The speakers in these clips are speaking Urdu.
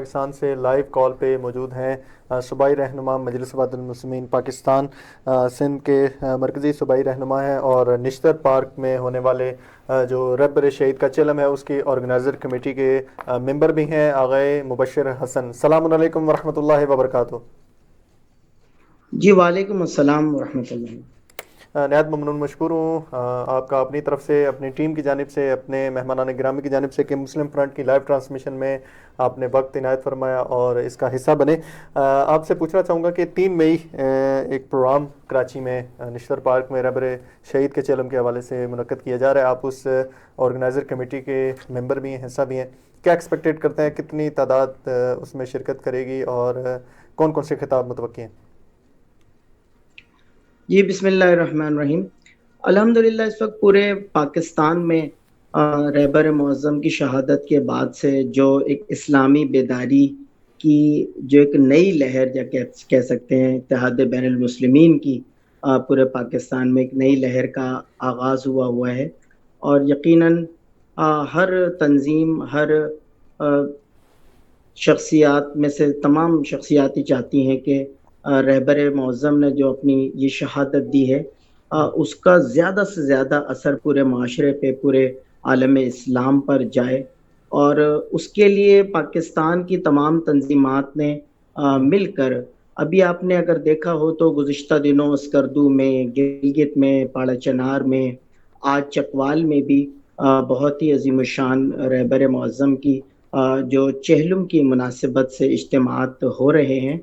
پاکستان سے لائیو کال پہ موجود ہیں صوبائی رہنما مجلس اتحاد المسلمین پاکستان سندھ کے مرکزی صوبائی رہنما ہیں اور نشتر پارک میں ہونے والے جو رہبر شہید کا چلم ہے اس کی آرگنائزر کمیٹی کے ممبر بھی ہیں آغائے مبشر حسن۔ السلام علیکم ورحمۃ اللہ وبرکاتہ۔ جی وعلیکم السلام ورحمۃ اللہ۔ نہایت ممنون مشکور ہوں آپ کا اپنی طرف سے، اپنی ٹیم کی جانب سے، اپنے مہمانان گرامی کی جانب سے کہ مسلم فرنٹ کی لائیو ٹرانسمیشن میں آپ نے وقت عنایت فرمایا اور اس کا حصہ بنے۔ آپ سے پوچھنا چاہوں گا کہ 3 مئی ایک پروگرام کراچی میں نشتر پارک میں رہبر شہید کے چلم کے حوالے سے منعقد کیا جا رہا ہے۔ آپ اس آرگنائزر کمیٹی کے ممبر بھی ہیں، حصہ بھی ہیں، کیا ایکسپیکٹیڈ کرتے ہیں، کتنی تعداد اس میں شرکت کرے گی اور کون کون سے خطاب متوقع ہیں؟ جی بسم اللہ الرحمن الرحیم۔ الحمدللہ اس وقت پورے پاکستان میں رہبر معظم کی شہادت کے بعد سے جو ایک اسلامی بیداری کی جو ایک نئی لہر یا کہہ سکتے ہیں اتحاد بین المسلمین کی پورے پاکستان میں ایک نئی لہر کا آغاز ہوا ہے، اور یقیناً ہر تنظیم، ہر شخصیات میں سے تمام شخصیات ہی چاہتی ہیں کہ رہبر معظم نے جو اپنی یہ شہادت دی ہے اس کا زیادہ سے زیادہ اثر پورے معاشرے پہ، پورے عالم اسلام پر جائے، اور اس کے لیے پاکستان کی تمام تنظیمات نے مل کر، ابھی آپ نے اگر دیکھا ہو تو گزشتہ دنوں اسکردو میں، گلگت میں، پاڑا چنار میں، آج چکوال میں بھی بہت ہی عظیم الشان رہبر معظم کی جو چہلم کی مناسبت سے اجتماعات ہو رہے ہیں،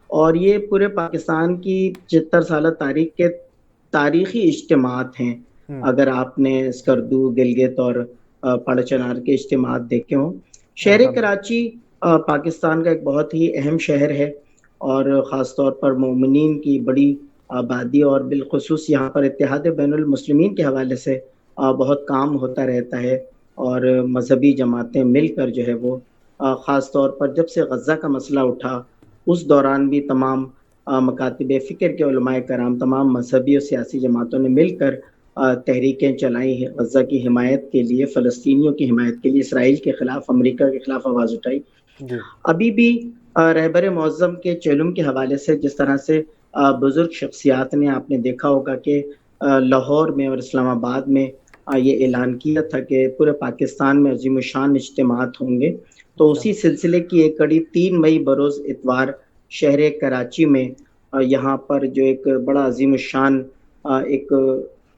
اور یہ پورے پاکستان کی 75 سالہ تاریخ کے تاریخی اجتماعات ہیں۔ اگر آپ نے اسکردو، گلگت اور پاڑا چنار کے اجتماعات دیکھے ہوں۔ شہر کراچی پاکستان کا ایک بہت ہی اہم شہر ہے، اور خاص طور پر مومنین کی بڑی آبادی، اور بالخصوص یہاں پر اتحاد بین المسلمین کے حوالے سے بہت کام ہوتا رہتا ہے، اور مذہبی جماعتیں مل کر جو ہے وہ خاص طور پر جب سے غزہ کا مسئلہ اٹھا اس دوران بھی تمام مکاتب فکر کے علماء کرام، تمام مذہبی اور سیاسی جماعتوں نے مل کر تحریکیں چلائی ہیں غزہ کی حمایت کے لیے، فلسطینیوں کی حمایت کے لیے، اسرائیل کے خلاف، امریکہ کے خلاف آواز اٹھائی۔ ابھی بھی رہبر معظم کے چہلم کے حوالے سے جس طرح سے بزرگ شخصیات نے، آپ نے دیکھا ہوگا کہ لاہور میں اور اسلام آباد میں یہ اعلان کیا تھا کہ پورے پاکستان میں عظیم الشان اجتماعات ہوں گے، تو اسی سلسلے کی ایک کڑی 3 مئی بروز اتوار شہر کراچی میں یہاں پر جو ایک بڑا عظیم الشان ایک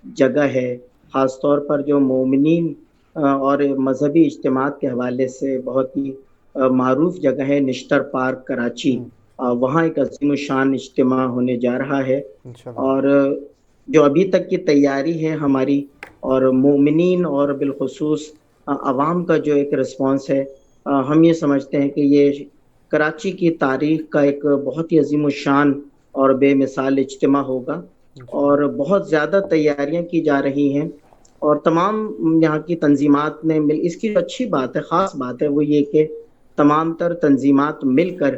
جگہ ہے، خاص طور پر جو مومنین اور مذہبی اجتماعات کے حوالے سے بہت ہی معروف جگہ ہے نشتر پارک کراچی، وہاں ایک عظیم الشان اجتماع ہونے جا رہا ہے، اور جو ابھی تک کی تیاری ہے ہماری اور مومنین اور بالخصوص عوام کا جو ایک رسپانس ہے، ہم یہ سمجھتے ہیں کہ یہ کراچی کی تاریخ کا ایک بہت ہی عظیم الشان اور بے مثال اجتماع ہوگا، اور بہت زیادہ تیاریاں کی جا رہی ہیں، اور تمام یہاں کی تنظیمات نے مل، اس کی اچھی بات ہے، خاص بات ہے وہ یہ کہ تمام تر تنظیمات مل کر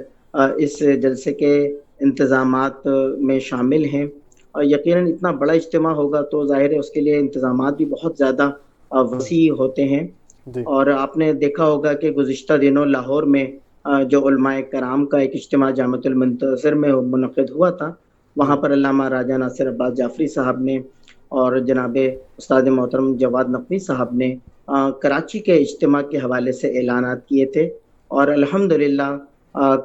اس جلسے کے انتظامات میں شامل ہیں، اور یقیناً اتنا بڑا اجتماع ہوگا تو ظاہر ہے اس کے لیے انتظامات بھی بہت زیادہ وسیع ہوتے ہیں۔ اور آپ نے دیکھا ہوگا کہ گزشتہ دنوں لاہور میں جو علماء کرام کا ایک اجتماع جامعۃ المنتظر میں منعقد ہوا تھا، وہاں پر علامہ راجہ ناصر عباس جعفری صاحب نے اور جناب استاد محترم جواد نقوی صاحب نے کراچی کے اجتماع کے حوالے سے اعلانات کیے تھے، اور الحمدللہ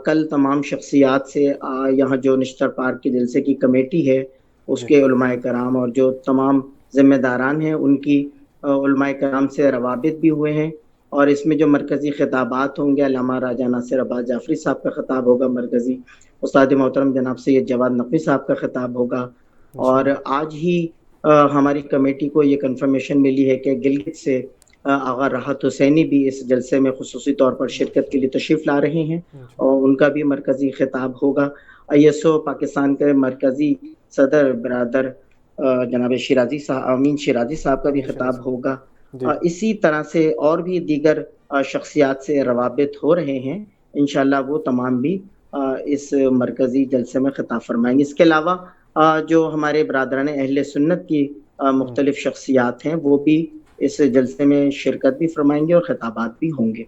کل تمام شخصیات سے یہاں جو نشتر پارک کے جلسے کی کمیٹی ہے اس کے علماء کرام اور جو تمام ذمہ داران ہیں ان کی علماء کرام سے روابط بھی ہوئے ہیں، اور اس میں جو مرکزی خطابات ہوں گے، علامہ راجہ ناصر عباس جعفری صاحب کا خطاب ہوگا مرکزی، استاد محترم جناب سید جواد نقوی صاحب کا خطاب ہوگا، اور آج ہی ہماری کمیٹی کو یہ کنفرمیشن ملی ہے کہ گلگت سے آغا راحت حسینی بھی اس جلسے میں خصوصی طور پر شرکت کے لیے تشریف لا رہے ہیں، اور ان کا بھی مرکزی خطاب ہوگا۔ ISO پاکستان کے مرکزی صدر برادر جناب شیرازی صاحب، امین شیرازی صاحب کا بھی خطاب ہوگا۔ اسی طرح سے اور بھی دیگر شخصیات سے روابط ہو رہے ہیں، انشاءاللہ وہ تمام بھی اس مرکزی جلسے میں خطاب فرمائیں گے۔ اس کے علاوہ جو ہمارے برادران اہل سنت کی مختلف شخصیات ہیں وہ بھی اس جلسے میں شرکت بھی فرمائیں گے اور خطابات بھی ہوں گے۔